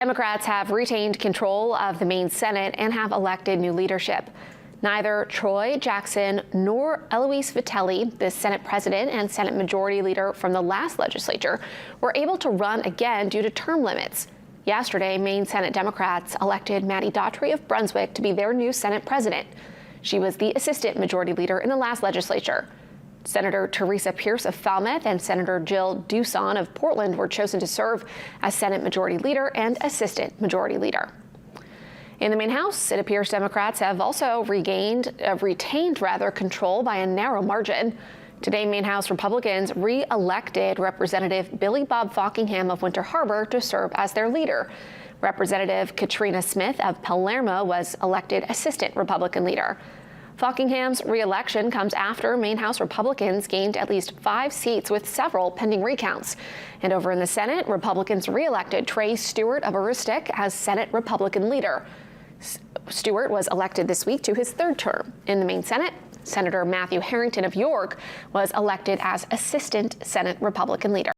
Democrats have retained control of the Maine Senate and have elected new leadership. Neither Troy Jackson nor Eloise Vitelli, the Senate president and Senate majority leader from the last legislature, were able to run again due to term limits. Yesterday, Maine Senate Democrats elected Maddie Daughtry of Brunswick to be their new Senate president. She was the assistant majority leader in the last legislature. Senator Teresa Pierce of Falmouth and Senator Jill Doosan of Portland were chosen to serve as Senate Majority Leader and Assistant Majority Leader. In the Maine House, it appears Democrats have also retained control by a narrow margin. Today, Maine House Republicans re-elected Representative Billy Bob Fockingham of Winter Harbor to serve as their leader. Representative Katrina Smith of Palermo was elected Assistant Republican Leader. Fockingham's re-election comes after Maine House Republicans gained at least 5 seats with several pending recounts. And over in the Senate, Republicans re-elected Trey Stewart of Aroostook as Senate Republican leader. Stewart was elected this week to his 3rd term. In the Maine Senate, Senator Matthew Harrington of York was elected as Assistant Senate Republican leader.